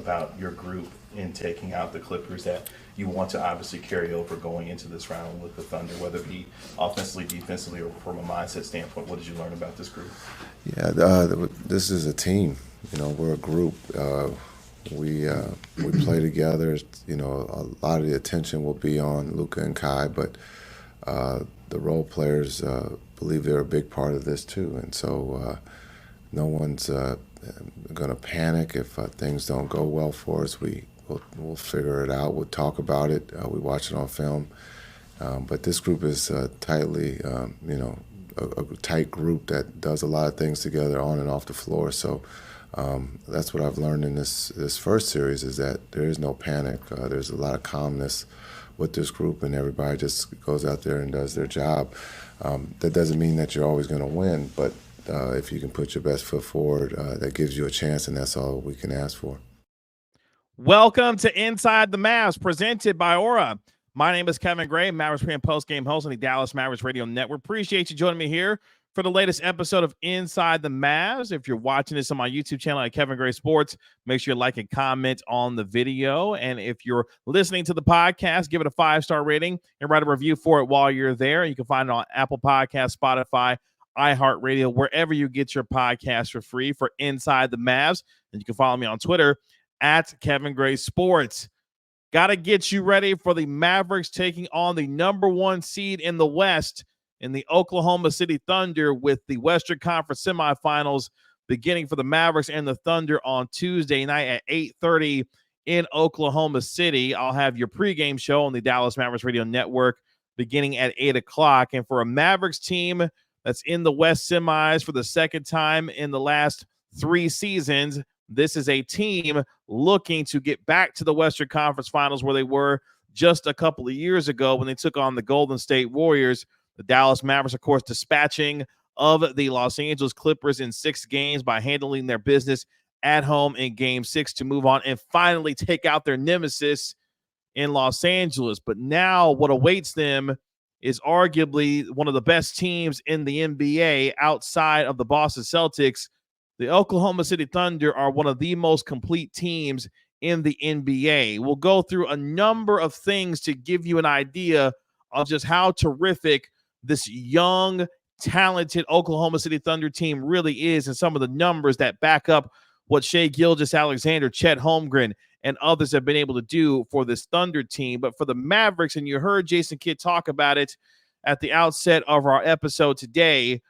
about your group in taking out the Clippers that you want to obviously carry over going into this round with the Thunder, whether it be offensively, defensively, or from a mindset standpoint? What did you learn about this group? Yeah, this is a team. We're a group. We play together. A lot of the attention will be on Luka and Kai, but the role players believe they're a big part of this too. And so no one's going to panic if things don't go well for us. We'll figure it out. We'll talk about it. We watch it on film. But this group is tightly, a tight group that does a lot of things together on and off the floor. So that's what I've learned in this first series, is that there is no panic. There's a lot of calmness with this group, and everybody just goes out there and does their job. That doesn't mean that you're always going to win, but if you can put your best foot forward, that gives you a chance, and that's all we can ask for. Welcome to Inside the Mavs, presented by Aura. My name is Kevin Gray, Mavericks Pre and Post Game host on the Dallas Mavericks Radio Network. Appreciate you joining me here for the latest episode of Inside the Mavs. If you're watching this on my YouTube channel at Kevin Gray Sports, make sure you like and comment on the video. And if you're listening to the podcast, give it a 5-star rating and write a review for it while you're there. You can find it on Apple Podcasts, Spotify, iHeartRadio, wherever you get your podcast for free for Inside the Mavs. And you can follow me on Twitter at Kevin Gray Sports. Got to get you ready for the Mavericks taking on the number 1 seed in the West in the Oklahoma City Thunder, with the Western Conference Semifinals beginning for the Mavericks and the Thunder on Tuesday night at 8:30 in Oklahoma City. I'll have your pregame show on the Dallas Mavericks Radio Network beginning at 8 o'clock. And for a Mavericks team that's in the West semis for the second time in the last 3 seasons, this is a team looking to get back to the Western Conference Finals, where they were just a couple of years ago when they took on the Golden State Warriors. The Dallas Mavericks, of course, dispatching of the Los Angeles Clippers in 6 games by handling their business at home in Game 6 to move on and finally take out their nemesis in Los Angeles. But now what awaits them is arguably one of the best teams in the NBA outside of the Boston Celtics. The Oklahoma City Thunder are one of the most complete teams in the NBA. We'll go through a number of things to give you an idea of just how terrific this young, talented Oklahoma City Thunder team really is, and some of the numbers that back up what Shai Gilgeous-Alexander, Chet Holmgren, and others have been able to do for this Thunder team. But for the Mavericks, and you heard Jason Kidd talk about it at the outset of our episode today,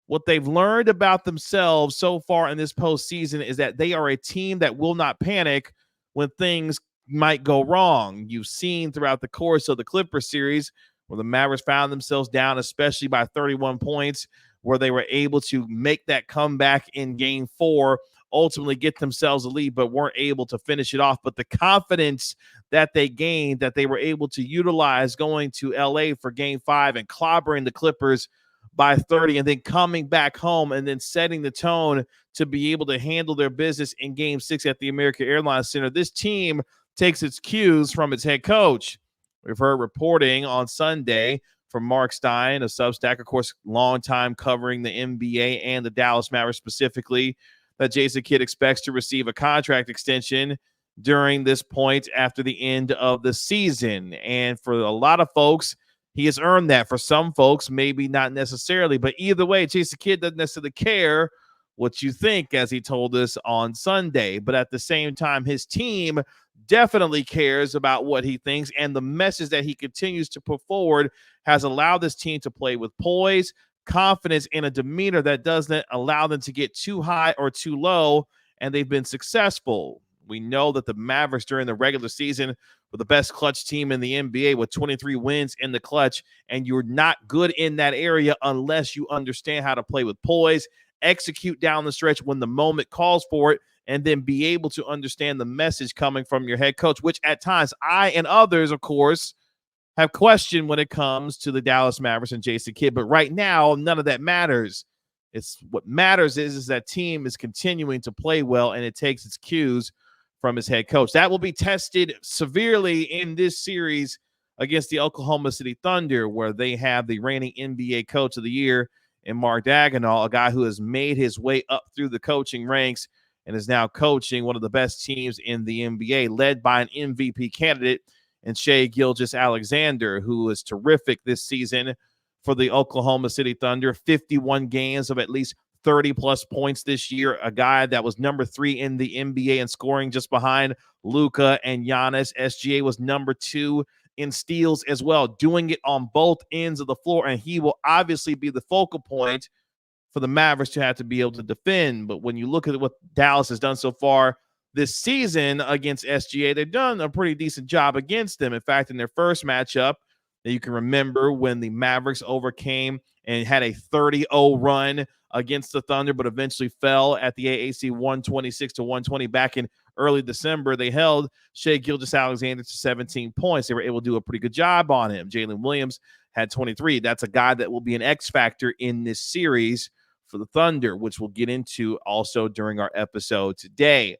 what they've learned about themselves so far in this postseason is that they are a team that will not panic when things might go wrong. You've seen throughout the course of the Clippers series where the Mavericks found themselves down, especially by 31 points, where they were able to make that comeback in Game 4, ultimately get themselves a lead, but weren't able to finish it off. But the confidence that they gained, that they were able to utilize going to LA for Game 5 and clobbering the Clippers by 30, and then coming back home and then setting the tone to be able to handle their business in Game 6 at the American Airlines Center. This team takes its cues from its head coach. We've heard reporting on Sunday from Mark Stein of Substack, of course, long time covering the NBA and the Dallas Mavericks specifically, that Jason Kidd expects to receive a contract extension during this point after the end of the season. And for a lot of folks, he has earned that. For some folks, maybe not necessarily. But either way, Jason Kidd doesn't necessarily care what you think, as he told us on Sunday. But at the same time, his team definitely cares about what he thinks. And the message that he continues to put forward has allowed this team to play with poise, confidence, and a demeanor that doesn't allow them to get too high or too low. And they've been successful. We know that the Mavericks during the regular season were the best clutch team in the NBA with 23 wins in the clutch, and you're not good in that area unless you understand how to play with poise, execute down the stretch when the moment calls for it, and then be able to understand the message coming from your head coach, which at times I and others, of course, have questioned when it comes to the Dallas Mavericks and Jason Kidd. But right now, none of that matters. It's what matters is that team is continuing to play well, and it takes its cues from his head coach. That will be tested severely in this series against the Oklahoma City Thunder, where they have the reigning NBA Coach of the Year in Mark Daigneault, a guy who has made his way up through the coaching ranks and is now coaching one of the best teams in the NBA, led by an MVP candidate in Shai Gilgeous-Alexander, who is terrific this season for the Oklahoma City Thunder. 51 games of at least 30-plus points this year, a guy that was number 3 in the NBA in scoring just behind Luka and Giannis. SGA was number 2 in steals as well, doing it on both ends of the floor, and he will obviously be the focal point for the Mavericks to have to be able to defend. But when you look at what Dallas has done so far this season against SGA, they've done a pretty decent job against them. In fact, in their first matchup, that you can remember when the Mavericks overcame and had a 30-0 run against the Thunder, but eventually fell at the AAC 126-120 back in early December. They held Shai Gilgeous-Alexander to 17 points. They were able to do a pretty good job on him. Jalen Williams had 23. That's a guy that will be an X factor in this series for the Thunder, which we'll get into also during our episode today.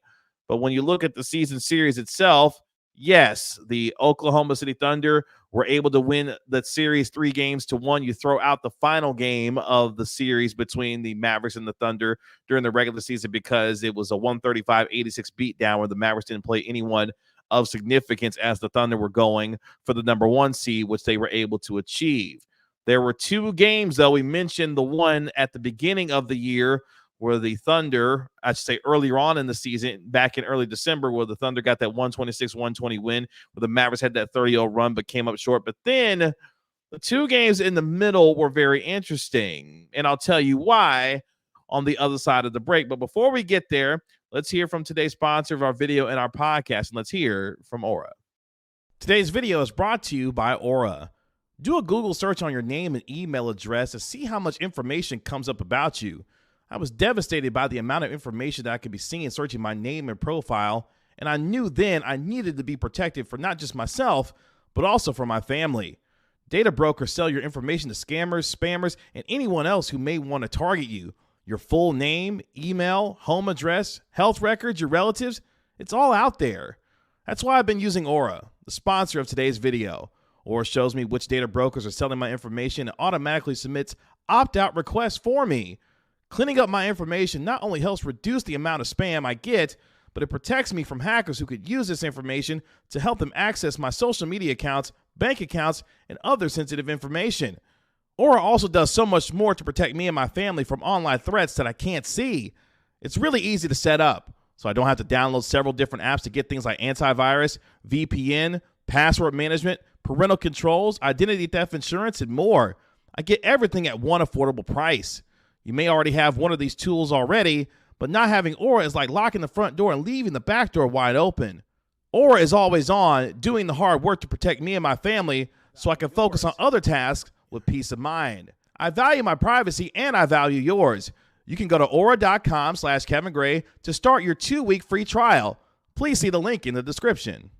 But when you look at the season series itself, yes, the Oklahoma City Thunder were able to win the series 3-1. You throw out the final game of the series between the Mavericks and the Thunder during the regular season because it was a 135-86 beatdown where the Mavericks didn't play anyone of significance as the Thunder were going for the number 1 seed, which they were able to achieve. There were 2 games, though. We mentioned the one at the beginning of the year where the Thunder, I should say earlier on in the season, back in early December, where the Thunder got that 126-120 win, where the Mavericks had that 30-0 run but came up short. But then the 2 games in the middle were very interesting, and I'll tell you why on the other side of the break. But before we get there, let's hear from today's sponsor of our video and our podcast, and let's hear from Aura. Today's video is brought to you by Aura. Do a Google search on your name and email address to see how much information comes up about you. I was devastated by the amount of information that I could be seeing searching my name and profile, and I knew then I needed to be protected for not just myself, but also for my family. Data brokers sell your information to scammers, spammers, and anyone else who may want to target you. Your full name, email, home address, health records, your relatives, it's all out there. That's why I've been using Aura, the sponsor of today's video. Aura shows me which data brokers are selling my information and automatically submits opt-out requests for me. Cleaning up my information not only helps reduce the amount of spam I get, but it protects me from hackers who could use this information to help them access my social media accounts, bank accounts, and other sensitive information. Aura also does so much more to protect me and my family from online threats that I can't see. It's really easy to set up, so I don't have to download several different apps to get things like antivirus, VPN, password management, parental controls, identity theft insurance, and more. I get everything at one affordable price. You may already have one of these tools already, but not having Aura is like locking the front door and leaving the back door wide open. Aura is always on, doing the hard work to protect me and my family so I can focus on other tasks with peace of mind. I value my privacy and I value yours. You can go to aura.com/Kevin Gray to start your 2-week free trial. Please see the link in the description.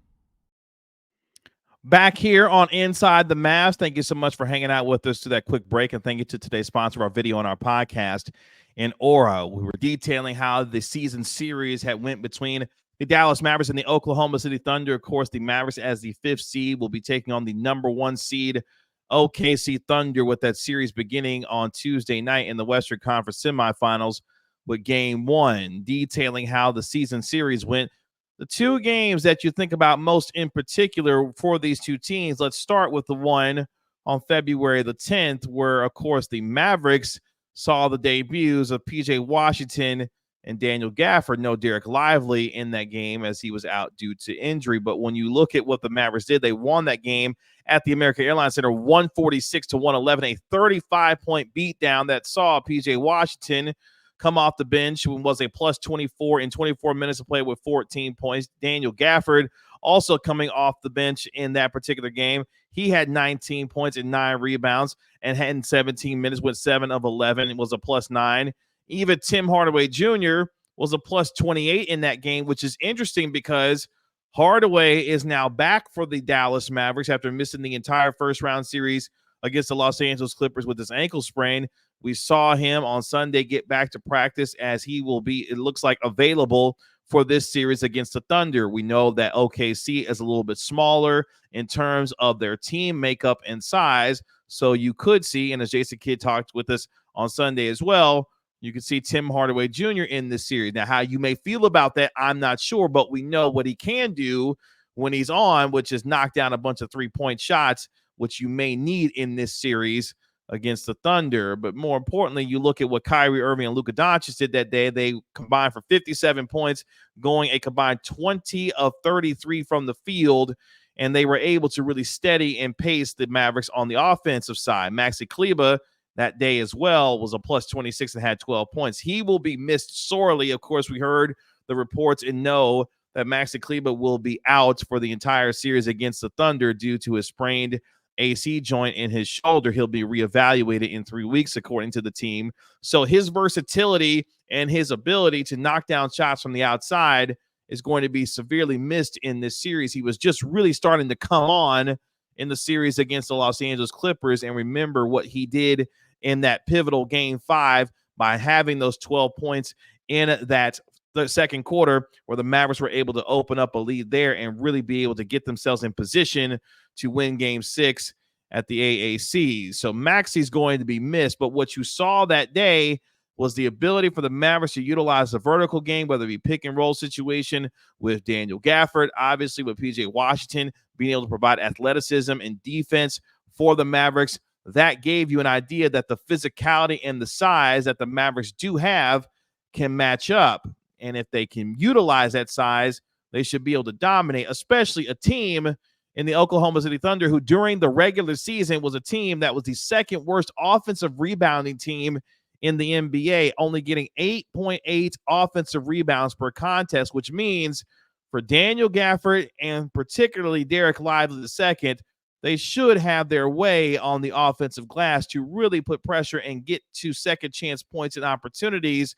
Back here on Inside the Mavs, thank you so much for hanging out with us to that quick break, and thank you to today's sponsor of our video and our podcast, in Aura. We were detailing how the season series had went between the Dallas Mavericks and the Oklahoma City Thunder. Of course, the Mavericks, as the 5th seed, will be taking on the number 1 seed OKC Thunder, with that series beginning on Tuesday night in the Western Conference Semifinals with Game 1, detailing how the season series went. The 2 games that you think about most in particular for these 2 teams, let's start with the one on February the 10th, where, of course, the Mavericks saw the debuts of P.J. Washington and Daniel Gafford. No Derek Lively in that game as he was out due to injury. But when you look at what the Mavericks did, they won that game at the American Airlines Center 146-111, a 35-point beatdown that saw P.J. Washington come off the bench, who was a plus 24 in 24 minutes of play with 14 points. Daniel Gafford also coming off the bench in that particular game. He had 19 points and 9 rebounds and had in 17 minutes with 7 of 11. It was a plus 9. Even Tim Hardaway Jr. was a plus 28 in that game, which is interesting because Hardaway is now back for the Dallas Mavericks after missing the entire first-round series against the Los Angeles Clippers with his ankle sprain. We saw him on Sunday get back to practice as he will be, it looks like, available for this series against the Thunder. We know that OKC is a little bit smaller in terms of their team makeup and size. So you could see, and as Jason Kidd talked with us on Sunday as well, You could see Tim Hardaway Jr. in this series. Now, how you may feel about that, I'm not sure, but we know what he can do when he's on, which is knock down a bunch of three-point shots, which you may need in this series against the Thunder. But more importantly, you look at what Kyrie Irving and Luka Dončić did that day. They combined for 57 points, going a combined 20 of 33 from the field, and they were able to really steady and pace the Mavericks on the offensive side. Maxi Kleber that day as well was a plus 26 and had 12 points. He will be missed sorely. Of course, we heard the reports and know that Maxi Kleber will be out for the entire series against the Thunder due to his sprained AC joint in his shoulder. He'll be reevaluated in 3 weeks, according to the team. So his versatility and his ability to knock down shots from the outside is going to be severely missed in this series. He was just really starting to come on in the series against the Los Angeles Clippers, and remember what he did in that pivotal Game 5 by having those 12 points in the second quarter, where the Mavericks were able to open up a lead there and really be able to get themselves in position to win Game 6 at the AAC. So Maxi's going to be missed, but what you saw that day was the ability for the Mavericks to utilize the vertical game, whether it be pick and roll situation with Daniel Gafford, obviously with PJ Washington being able to provide athleticism and defense for the Mavericks. That gave you an idea that the physicality and the size that the Mavericks do have can match up. And if they can utilize that size, they should be able to dominate, especially a team in the Oklahoma City Thunder who during the regular season was a team that was the second worst offensive rebounding team in the NBA, only getting 8.8 offensive rebounds per contest, which means for Daniel Gafford and particularly Derek Lively II, they should have their way on the offensive glass to really put pressure and get to second chance points and opportunities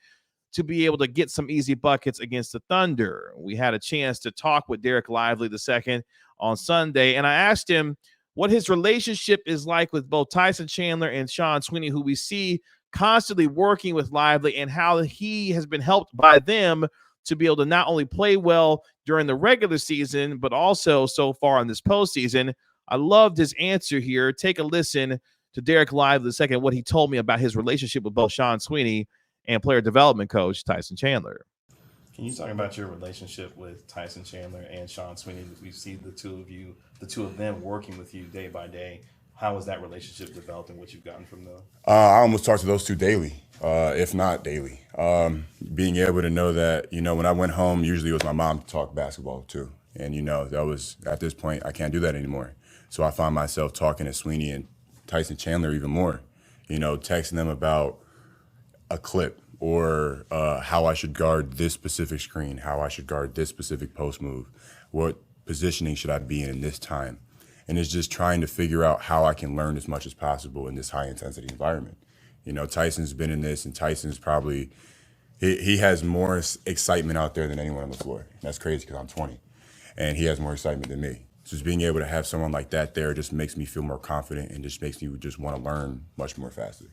to be able to get some easy buckets against the Thunder. We had a chance to talk with Derek Lively II on Sunday, and I asked him what his relationship is like with both Tyson Chandler and Sean Sweeney, who we see constantly working with Lively, and how he has been helped by them to be able to not only play well during the regular season, but also so far in this postseason. I loved his answer here. Take a listen to Derek Lively II, what he told me about his relationship with both Sean Sweeney and player development coach Tyson Chandler. Can you talk about your relationship with Tyson Chandler and Sean Sweeney? We see the two of them working with you day by day. How has that relationship developed and what you've gotten from them? I almost talk to those two daily, if not daily. Being able to know that, when I went home, usually it was my mom to talk basketball too. And, that was, at this point, I can't do that anymore. So I find myself talking to Sweeney and Tyson Chandler even more, texting them about a clip or how I should guard this specific screen, how I should guard this specific post move, what positioning should I be in this time. And it's just trying to figure out how I can learn as much as possible in this high-intensity environment. Tyson's been in this, and Tyson's probably he has more excitement out there than anyone on the floor. That's crazy because I'm 20, and he has more excitement than me. So just being able to have someone like that there just makes me feel more confident and just makes me just want to learn much more faster.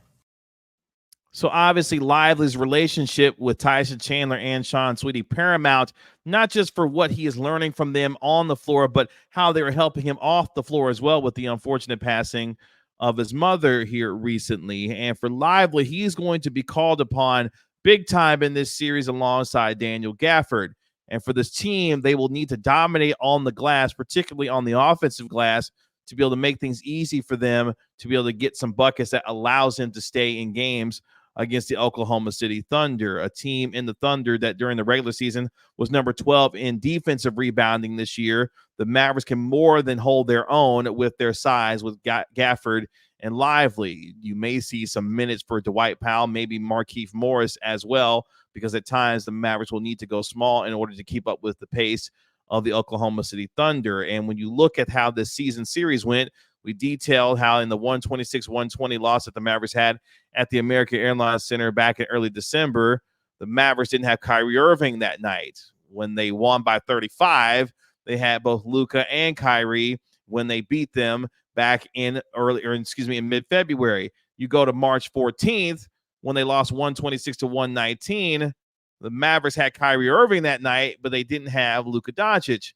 So obviously Lively's relationship with Tyson Chandler and Sean Sweeney paramount, not just for what he is learning from them on the floor, but how they were helping him off the floor as well with the unfortunate passing of his mother here recently. And for Lively, he's going to be called upon big time in this series alongside Daniel Gafford. And for this team, they will need to dominate on the glass, particularly on the offensive glass, to be able to make things easy for them to be able to get some buckets that allows him to stay in games against the Oklahoma City Thunder, a team in the Thunder that during the regular season was number 12 in defensive rebounding this year. The Mavericks can more than hold their own with their size with Gafford and Lively. You may see some minutes for Dwight Powell, maybe Markieff Morris as well, because at times the Mavericks will need to go small in order to keep up with the pace of the Oklahoma City Thunder. And when you look at how this season series went, we detailed how in the 126-120 loss that the Mavericks had at the American Airlines Center back in early December, the Mavericks didn't have Kyrie Irving that night. When they won by 35, they had both Luka and Kyrie when they beat them back in mid-February. You go to March 14th when they lost 126-119. The Mavericks had Kyrie Irving that night, but they didn't have Luka Dončić.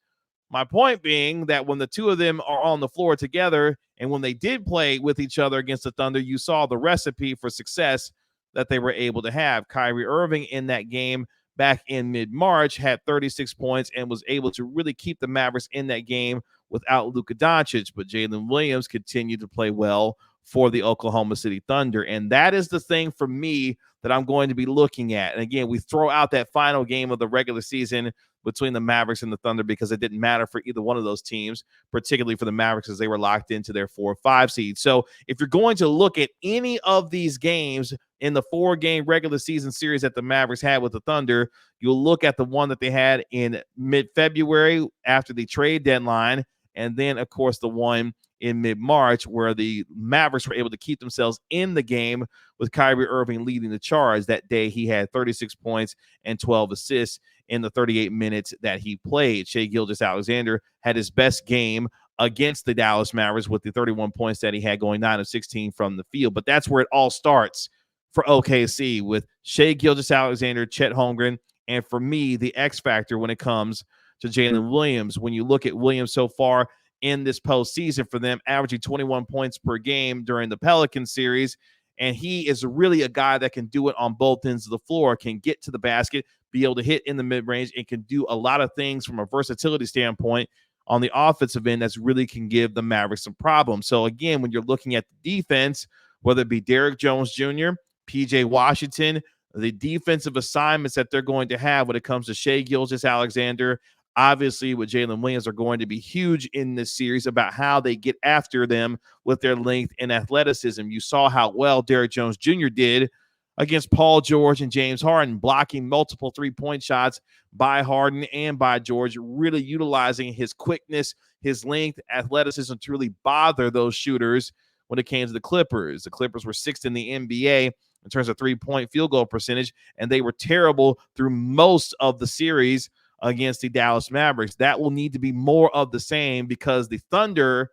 My point being that when the two of them are on the floor together and when they did play with each other against the Thunder, you saw the recipe for success that they were able to have. Kyrie Irving in that game back in mid-March had 36 points and was able to really keep the Mavericks in that game without Luka Dončić, but Jalen Williams continued to play well for the Oklahoma City Thunder. And that is the thing for me that I'm going to be looking at. And again, we throw out that final game of the regular season between the Mavericks and the Thunder because it didn't matter for either one of those teams, particularly for the Mavericks as they were locked into their 4 or 5 seed. So if you're going to look at any of these games in the 4-game regular season series that the Mavericks had with the Thunder, you'll look at the one that they had in mid-February after the trade deadline, and then, of course, the one in mid-March where the Mavericks were able to keep themselves in the game with Kyrie Irving leading the charge. That day, he had 36 points and 12 assists in the 38 minutes that he played. Shai Gilgeous-Alexander had his best game against the Dallas Mavericks with the 31 points that he had, going 9 of 16 from the field. But that's where it all starts for OKC with Shai Gilgeous-Alexander, Chet Holmgren, and for me, the X factor when it comes to Jalen Williams. When you look at Williams so far in this postseason for them, averaging 21 points per game during the Pelicans series, and he is really a guy that can do it on both ends of the floor, can get to the basket, be able to hit in the mid-range, and can do a lot of things from a versatility standpoint on the offensive end that's really can give the Mavericks some problems. So again, when you're looking at the defense, whether it be Derrick Jones Jr., PJ Washington, the defensive assignments that they're going to have when it comes to Shai Gilgeous-Alexander, obviously with Jalen Williams, are going to be huge in this series about how they get after them with their length and athleticism. You saw how well Derrick Jones Jr. did against Paul George and James Harden, blocking multiple three-point shots by Harden and by George, really utilizing his quickness, his length, athleticism to really bother those shooters when it came to the Clippers. The Clippers were 6th in the NBA in terms of three-point field goal percentage, and they were terrible through most of the series against the Dallas Mavericks. That will need to be more of the same because the Thunder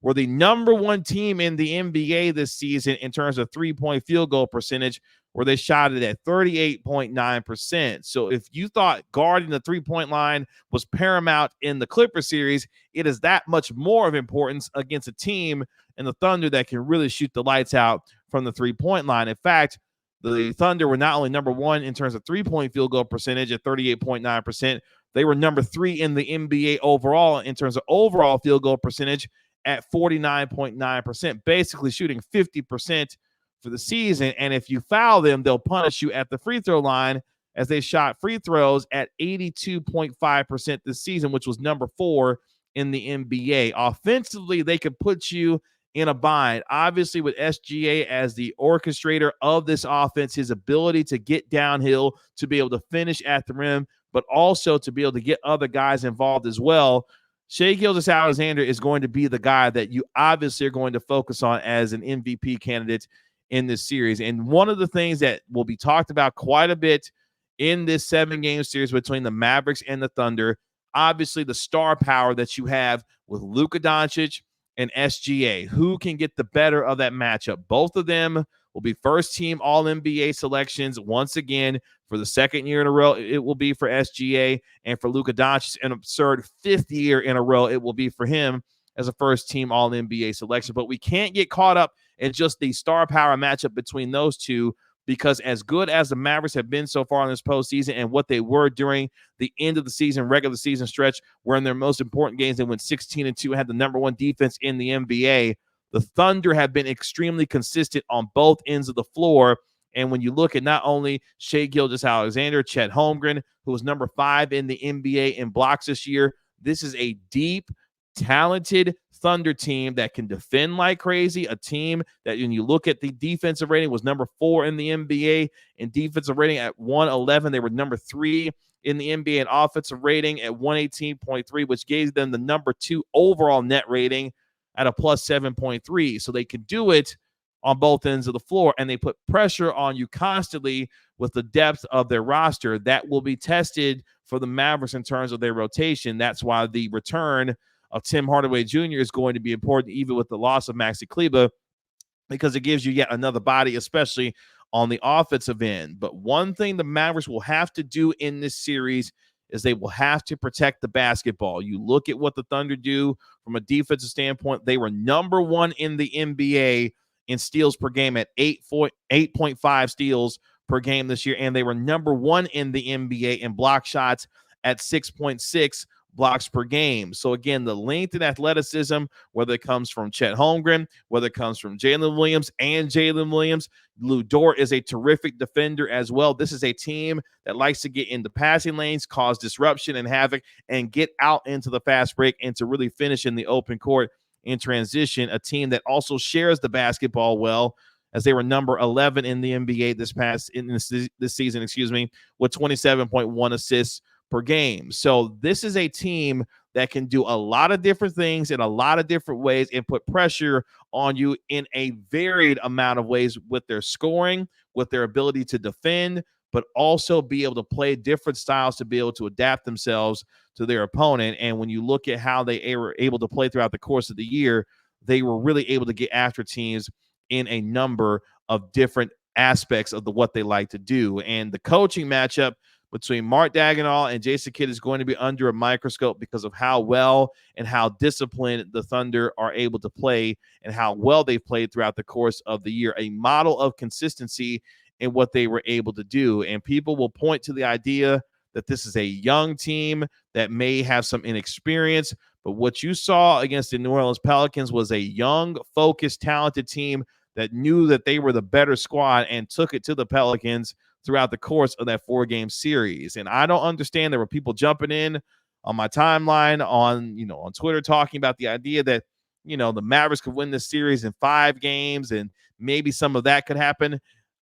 were the number 1 team in the NBA this season in terms of three-point field goal percentage, where they shot it at 38.9%. So if you thought guarding the three-point line was paramount in the Clippers series, it is that much more of importance against a team in the Thunder that can really shoot the lights out from the three-point line. In fact, the Thunder were not only number 1 in terms of three-point field goal percentage at 38.9%, they were number 3 in the NBA overall in terms of overall field goal percentage at 49.9%, basically shooting 50% for the season. And if you foul them, they'll punish you at the free throw line, as they shot free throws at 82.5% this season, which was number 4 in the NBA. Offensively, they could put you in a bind. Obviously, with SGA as the orchestrator of this offense, his ability to get downhill, to be able to finish at the rim, but also to be able to get other guys involved as well. Shai Gilgeous-Alexander is going to be the guy that you obviously are going to focus on as an MVP candidate in this series. And one of the things that will be talked about quite a bit in this 7-game series between the Mavericks and the Thunder, obviously the star power that you have with Luka Dončić and SGA. Who can get the better of that matchup? Both of them will be first-team All-NBA selections once again for the second year in a row. It will be for SGA, and for Luka Dončić, an absurd 5th year in a row it will be for him as a first-team All-NBA selection. But we can't get caught up in just the star power matchup between those two, because as good as the Mavericks have been so far in this postseason and what they were during the end of the season, regular season stretch, where in their most important games they went 16-2, had the number 1 defense in the NBA, the Thunder have been extremely consistent on both ends of the floor. And when you look at not only Shai Gilgeous-Alexander, Chet Holmgren, who was number 5 in the NBA in blocks this year, this is a deep, talented Thunder team that can defend like crazy, a team that, when you look at the defensive rating, was number 4 in the NBA in defensive rating at 111. They were number 3 in the NBA in offensive rating at 118.3, which gave them the number 2 overall net rating at a plus 7.3. So they can do it on both ends of the floor, and they put pressure on you constantly with the depth of their roster. That will be tested for the Mavericks in terms of their rotation. That's why the return of Tim Hardaway Jr. is going to be important, even with the loss of Maxi Kleber, because it gives you yet another body, especially on the offensive end. But one thing the Mavericks will have to do in this series is they will have to protect the basketball. You look at what the Thunder do from a defensive standpoint. They were number 1 in the NBA in steals per game at 8.5 steals per game this year, and they were number 1 in the NBA in block shots at 6.6 blocks per game. So again, the length and athleticism, whether it comes from Chet Holmgren, whether it comes from Jalen Williams, Lou Dort is a terrific defender as well. This is a team that likes to get into passing lanes, cause disruption and havoc, and get out into the fast break and to really finish in the open court in transition. A team that also shares the basketball well, as they were number 11 in the NBA this season, with 27.1 assists per game. So this is a team that can do a lot of different things in a lot of different ways and put pressure on you in a varied amount of ways with their scoring, with their ability to defend, but also be able to play different styles to be able to adapt themselves to their opponent. And when you look at how they were able to play throughout the course of the year, they were really able to get after teams in a number of different aspects of what they like to do. And the coaching matchup between Mark Daigneault and Jason Kidd is going to be under a microscope because of how well and how disciplined the Thunder are able to play and how well they've played throughout the course of the year. A model of consistency in what they were able to do. And people will point to the idea that this is a young team that may have some inexperience, but what you saw against the New Orleans Pelicans was a young, focused, talented team that knew that they were the better squad and took it to the Pelicans throughout the course of that 4-game series. And I don't understand, there were people jumping in on my timeline on Twitter talking about the idea that, the Mavericks could win this series in 5 games and maybe some of that could happen.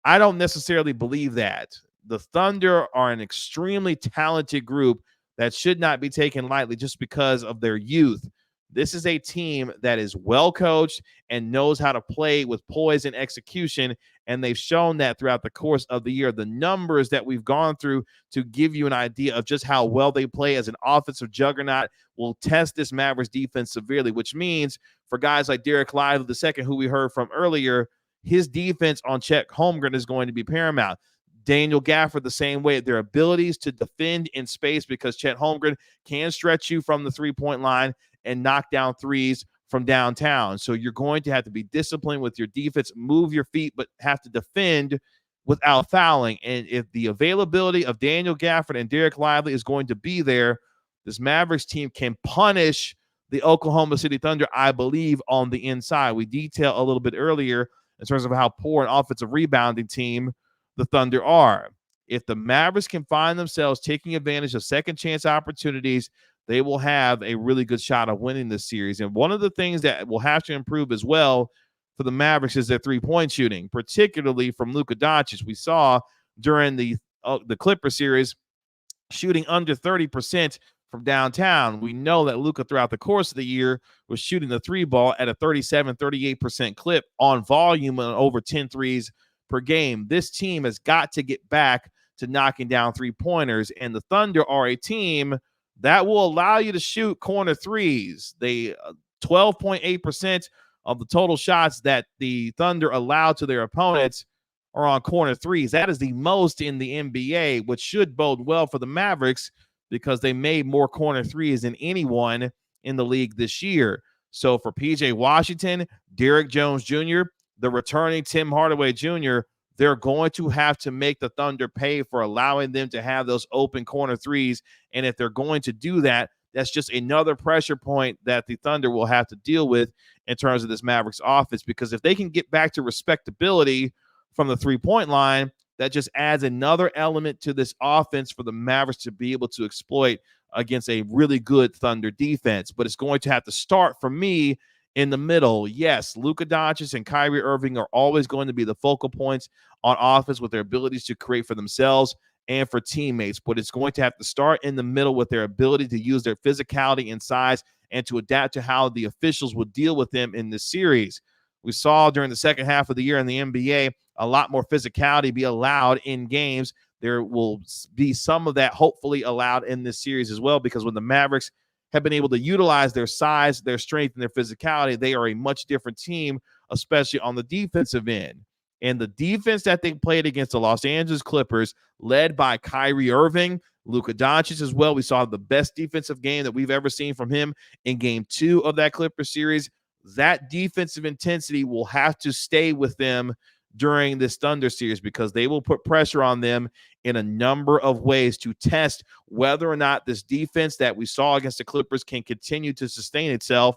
I don't necessarily believe that. The Thunder are an extremely talented group that should not be taken lightly just because of their youth. This is a team that is well coached and knows how to play with poise and execution, and they've shown that throughout the course of the year. The numbers that we've gone through to give you an idea of just how well they play as an offensive juggernaut will test this Mavericks defense severely, which means for guys like Derek Lively II, who we heard from earlier, his defense on Chet Holmgren is going to be paramount. Daniel Gafford the same way. Their abilities to defend in space, because Chet Holmgren can stretch you from the three-point line and knock down threes from downtown. So you're going to have to be disciplined with your defense, move your feet, but have to defend without fouling. And if the availability of Daniel Gafford and Derek Lively is going to be there, this Mavericks team can punish the Oklahoma City Thunder, I believe, on the inside. We detailed a little bit earlier in terms of how poor an offensive rebounding team the Thunder are. If the Mavericks can find themselves taking advantage of second chance opportunities, they will have a really good shot of winning this series. And one of the things that will have to improve as well for the Mavericks is their three-point shooting, particularly from Luka Dončić. We saw during the Clipper series shooting under 30% from downtown. We know that Luka throughout the course of the year was shooting the three ball at a 38% clip on volume and over 10 threes per game. This team has got to get back to knocking down three-pointers, and the Thunder are a team that will allow you to shoot corner threes. They 12.8% of the total shots that the Thunder allow to their opponents are on corner threes. That is the most in the NBA, which should bode well for the Mavericks because they made more corner threes than anyone in the league this year. So for PJ Washington, Derrick Jones Jr., the returning Tim Hardaway Jr., they're going to have to make the Thunder pay for allowing them to have those open corner threes. And if they're going to do that, that's just another pressure point that the Thunder will have to deal with in terms of this Mavericks offense. Because if they can get back to respectability from the three-point line, that just adds another element to this offense for the Mavericks to be able to exploit against a really good Thunder defense. But it's going to have to start, for me, in the middle. Yes, Luka Dončić and Kyrie Irving are always going to be the focal points on offense with their abilities to create for themselves and for teammates, but it's going to have to start in the middle with their ability to use their physicality and size and to adapt to how the officials will deal with them in this series. We saw during the second half of the year in the NBA a lot more physicality be allowed in games. There will be some of that hopefully allowed in this series as well, because when the Mavericks have been able to utilize their size, their strength, and their physicality, they are a much different team, especially on the defensive end. And the defense that they played against the Los Angeles Clippers, led by Kyrie Irving, Luka Dončić as well. We saw the best defensive game that we've ever seen from him in Game 2 of that Clippers series. that defensive intensity will have to stay with them during this Thunder series, because they will put pressure on them in a number of ways to test whether or not this defense that we saw against the Clippers can continue to sustain itself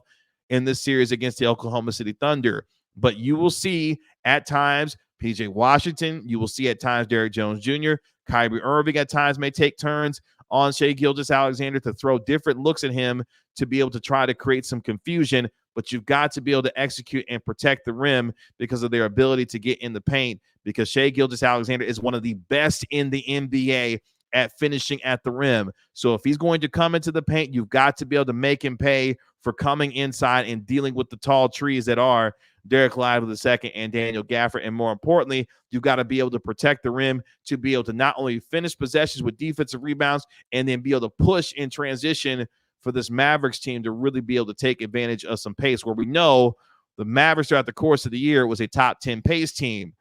in this series against the Oklahoma City Thunder. But you will see at times PJ Washington, you will see at times Derrick Jones Jr., Kyrie Irving at times may take turns on Shai Gilgeous-Alexander to throw different looks at him to be able to try to create some confusion. But you've got to be able to execute and protect the rim because of their ability to get in the paint, because Shai Gilgeous-Alexander is one of the best in the NBA at finishing at the rim. So if he's going to come into the paint, you've got to be able to make him pay for coming inside and dealing with the tall trees that are Derek Lively II and Daniel Gafford. And more importantly, you've got to be able to protect the rim to be able to not only finish possessions with defensive rebounds and then be able to push in transition for this Mavericks team to really be able to take advantage of some pace, where we know the Mavericks throughout the course of the year was a top 10 pace team.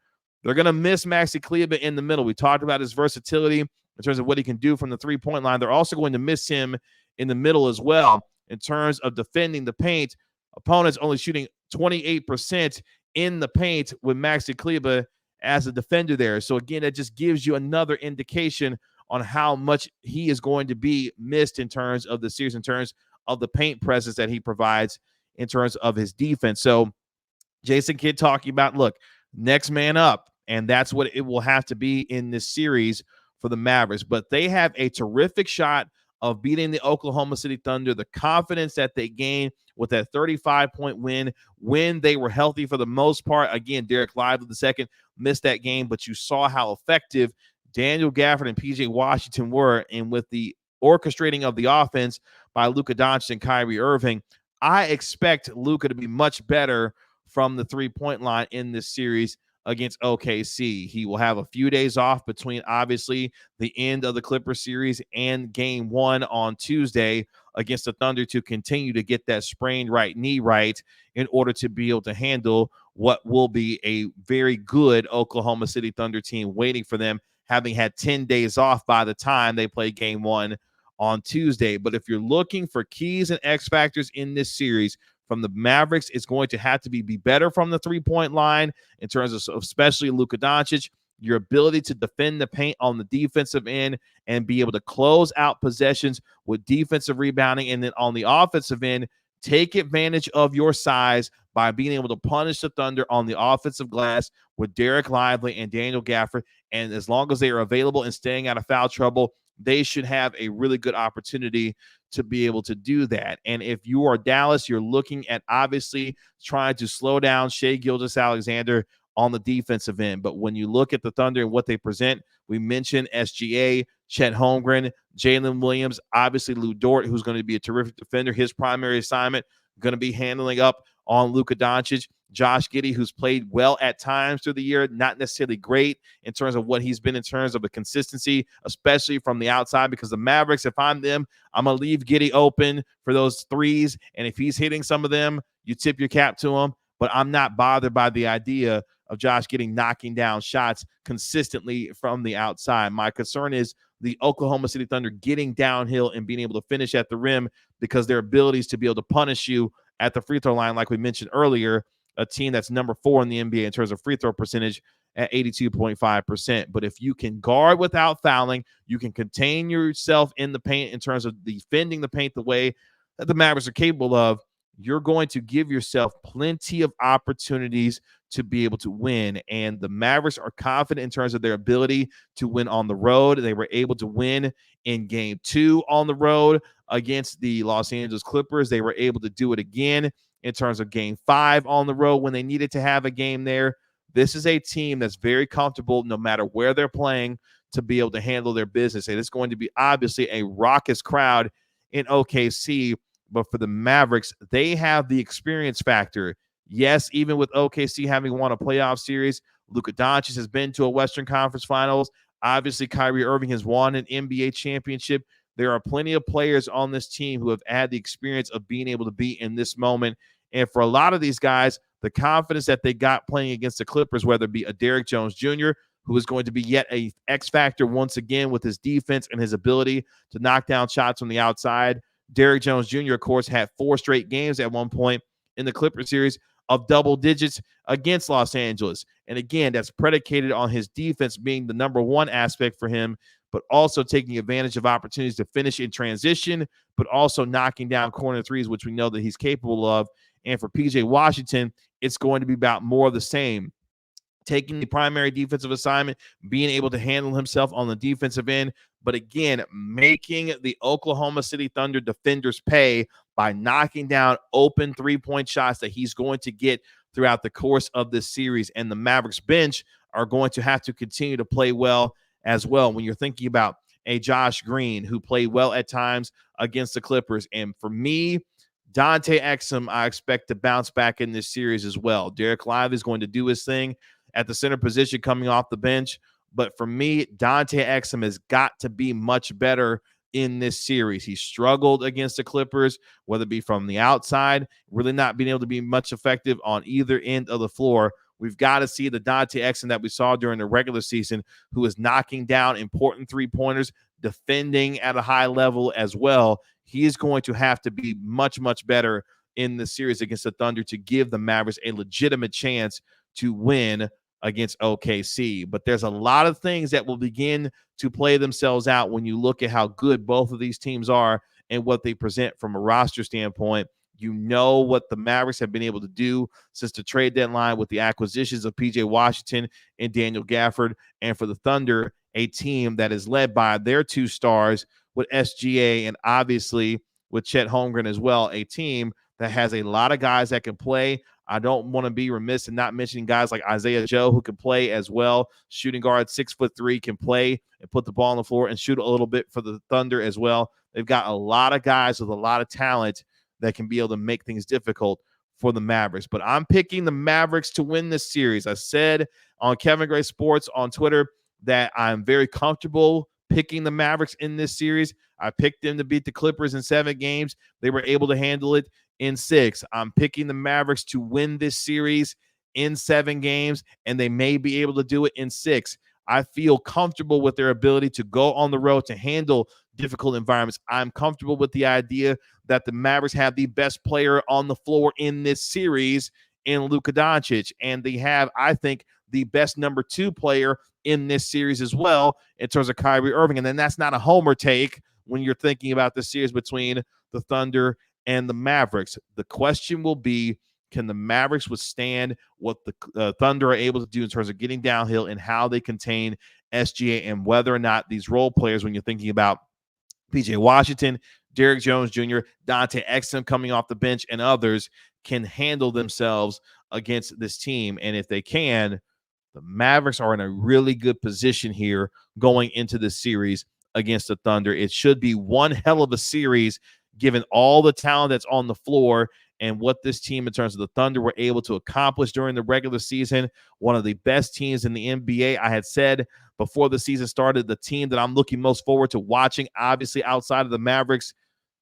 They're going to miss Maxi Kleber in the middle. We talked about his versatility in terms of what he can do from the three-point line. They're also going to miss him in the middle as well in terms of defending the paint. Opponents only shooting 28% in the paint with Maxi Kleber as a defender there. So again, that just gives you another indication on how much he is going to be missed in terms of the series, in terms of the paint presence that he provides in terms of his defense. So Jason Kidd talking about, look, next man up, and that's what it will have to be in this series for the Mavericks. But they have a terrific shot of beating the Oklahoma City Thunder. The confidence that they gained with that 35-point win when they were healthy for the most part. Again, Derek Lively II missed that game, but you saw how effective Daniel Gafford and PJ Washington were, and with the orchestrating of the offense by Luka Dončić and Kyrie Irving, I expect Luka to be much better from the three-point line in this series against OKC. He will have a few days off between, obviously, the end of the Clippers series and game one on Tuesday against the Thunder to continue to get that sprained right knee right in order to be able to handle what will be a very good Oklahoma City Thunder team waiting for them, having had 10 days off by the time they play game one on Tuesday. But if you're looking for keys and X factors in this series from the Mavericks, it's going to have to be better from the three-point line in terms of especially Luka Dončić, your ability to defend the paint on the defensive end and be able to close out possessions with defensive rebounding. And then on the offensive end, take advantage of your size by being able to punish the Thunder on the offensive glass with Derek Lively and Daniel Gafford. And as long as they are available and staying out of foul trouble, they should have a really good opportunity to be able to do that. And if you are Dallas, you're looking at obviously trying to slow down Shai Gilgeous-Alexander on the defensive end. But when you look at the Thunder and what they present, we mentioned SGA, Chet Holmgren, Jalen Williams, obviously Lou Dort, who's going to be a terrific defender. His primary assignment going to be handling up on Luka Dončić. Josh Giddey, who's played well at times through the year, not necessarily great in terms of what he's been in terms of the consistency, especially from the outside, because the Mavericks, if I'm them, I'm going to leave Giddey open for those threes. And if he's hitting some of them, you tip your cap to him. But I'm not bothered by the idea of Josh Giddey knocking down shots consistently from the outside. My concern is the Oklahoma City Thunder getting downhill and being able to finish at the rim, because their abilities to be able to punish you at the free throw line, like we mentioned earlier, a team that's number 4 in the NBA in terms of free throw percentage at 82.5%. But if you can guard without fouling, you can contain yourself in the paint in terms of defending the paint the way that the Mavericks are capable of, you're going to give yourself plenty of opportunities to be able to win. And the Mavericks are confident in terms of their ability to win on the road. They were able to win in game 2 on the road against the Los Angeles Clippers. They were able to do it again in terms of game 5 on the road when they needed to have a game there. This is a team that's very comfortable no matter where they're playing to be able to handle their business. And it's going to be obviously a raucous crowd in OKC, but for the Mavericks, they have the experience factor. Yes, even with OKC having won a playoff series, Luka Dončić has been to a Western Conference Finals. Obviously, Kyrie Irving has won an NBA championship. There are plenty of players on this team who have had the experience of being able to be in this moment. And for a lot of these guys, the confidence that they got playing against the Clippers, whether it be a Derrick Jones Jr., who is going to be yet a X factor once again with his defense and his ability to knock down shots from the outside. Derrick Jones Jr., of course, had 4 straight games at one point in the Clippers series of double digits against Los Angeles. And again, that's predicated on his defense being the number one aspect for him, but also taking advantage of opportunities to finish in transition, but also knocking down corner threes, which we know that he's capable of. And for PJ Washington, it's going to be about more of the same. Taking the primary defensive assignment, being able to handle himself on the defensive end, but again, making the Oklahoma City Thunder defenders pay by knocking down open three-point shots that he's going to get throughout the course of this series. And the Mavericks bench are going to have to continue to play well as well. When you're thinking about a Josh Green who played well at times against the Clippers. And for me, Dante Exum, I expect to bounce back in this series as well. Derek Lively is going to do his thing at the center position coming off the bench. But for me, Dante Exum has got to be much better in this series. He struggled against the Clippers, whether it be from the outside, really not being able to be much effective on either end of the floor. We've got to see the Dante Exum that we saw during the regular season, who is knocking down important three-pointers, defending at a high level as well. He is going to have to be much, much better in the series against the Thunder to give the Mavericks a legitimate chance to win against OKC. But there's a lot of things that will begin to play themselves out when you look at how good both of these teams are and what they present from a roster standpoint. You know what the Mavericks have been able to do since the trade deadline with the acquisitions of PJ Washington and Daniel Gafford. And for the Thunder, a team that is led by their two stars with SGA and obviously with Chet Holmgren as well, a team that has a lot of guys that can play. I don't want to be remiss in not mentioning guys like Isaiah Joe, who can play as well. Shooting guard, 6'3", can play and put the ball on the floor and shoot a little bit for the Thunder as well. They've got a lot of guys with a lot of talent that can be able to make things difficult for the Mavericks. But I'm picking the Mavericks to win this series. I said on Kevin Gray Sports on Twitter that I'm very comfortable picking the Mavericks in this series. I picked them to beat the Clippers in 7 games. They were able to handle it in 6. I'm picking the Mavericks to win this series in 7 games, and they may be able to do it in 6. I feel comfortable with their ability to go on the road to handle difficult environments. I'm comfortable with the idea that the Mavericks have the best player on the floor in this series in Luka Dončić, and they have, I think, the best number 2 player in this series as well in terms of Kyrie Irving. And then that's not a homer take when you're thinking about the series between the Thunder and the Mavericks. The question will be, can the Mavericks withstand what the Thunder are able to do in terms of getting downhill and how they contain SGA, and whether or not these role players, when you're thinking about PJ Washington, Derrick Jones Jr., Dante Exum coming off the bench, and others, can handle themselves against this team. And if they can, the Mavericks are in a really good position here going into this series against the Thunder. It should be one hell of a series given all the talent that's on the floor and what this team in terms of the Thunder were able to accomplish during the regular season. One of the best teams in the NBA. I had said before the season started, the team that I'm looking most forward to watching, obviously outside of the Mavericks,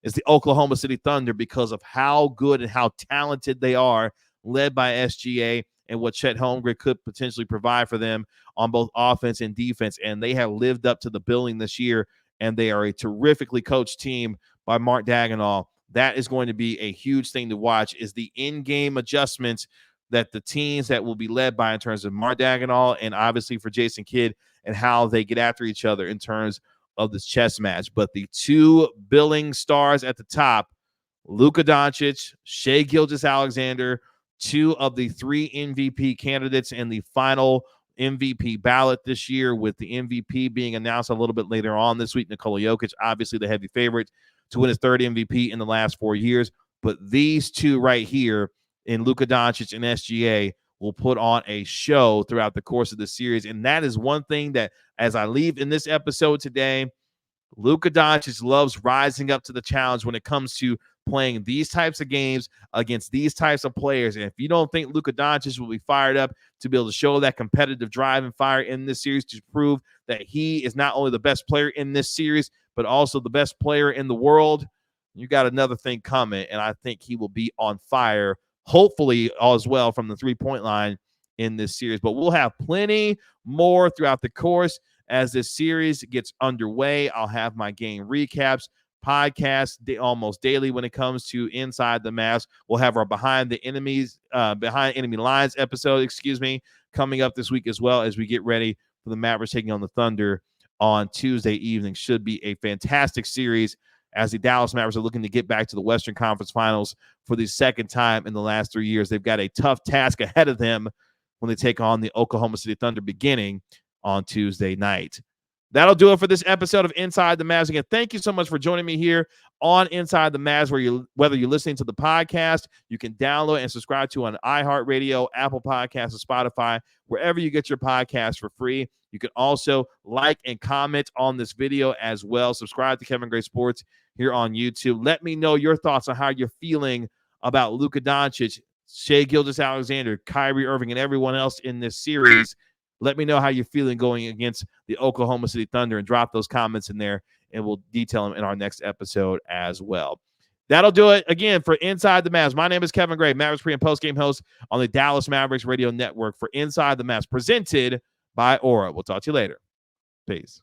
is the Oklahoma City Thunder because of how good and how talented they are, led by SGA and what Chet Holmgren could potentially provide for them on both offense and defense. And they have lived up to the billing this year, and they are a terrifically coached team by Mark Daigneault. That is going to be a huge thing to watch, is the in-game adjustments that the teams that will be led by in terms of Mark Daigneault and obviously for Jason Kidd, and how they get after each other in terms of this chess match. But the 2 billing stars at the top, Luka Dončić, Shai Gilgeous-Alexander, 2 of the 3 MVP candidates in the final MVP ballot this year, with the MVP being announced a little bit later on this week. Nikola Jokic, obviously the heavy favorite to win his 3rd MVP in the last 4 years. But these 2 right here in Luka Dončić and SGA will put on a show throughout the course of the series. And that is one thing that, as I leave in this episode today, Luka Dončić loves rising up to the challenge when it comes to playing these types of games against these types of players. And if you don't think Luka Dončić will be fired up to be able to show that competitive drive and fire in this series to prove that he is not only the best player in this series, but also the best player in the world, you got another thing coming. And I think he will be on fire, hopefully as well from the 3-point line in this series. But we'll have plenty more throughout the course as this series gets underway. I'll have my game recaps podcast almost daily when it comes to Inside the Mavs. We'll have our behind enemy lines episode, coming up this week, as well as we get ready for the Mavericks taking on the Thunder on Tuesday evening. Should be a fantastic series as the Dallas Mavericks are looking to get back to the Western Conference Finals for the second time in the last 3 years. They've got a tough task ahead of them when they take on the Oklahoma City Thunder beginning on Tuesday night. That'll do it for this episode of Inside the Mavs. Again, thank you so much for joining me here on Inside the Mavs, whether you're listening to the podcast, you can download and subscribe to on iHeartRadio, Apple Podcasts, or Spotify, wherever you get your podcasts for free. You can also like and comment on this video as well. Subscribe to Kevin Gray Sports here on YouTube. Let me know your thoughts on how you're feeling about Luka Dončić, Shai Gilgeous-Alexander, Kyrie Irving, and everyone else in this series. Let me know how you're feeling going against the Oklahoma City Thunder, and drop those comments in there, and we'll detail them in our next episode as well. That'll do it again for Inside the Mavs. My name is Kevin Gray, Mavericks pre- and post-game host on the Dallas Mavericks Radio Network for Inside the Mavs, presented by Aura. We'll talk to you later. Peace.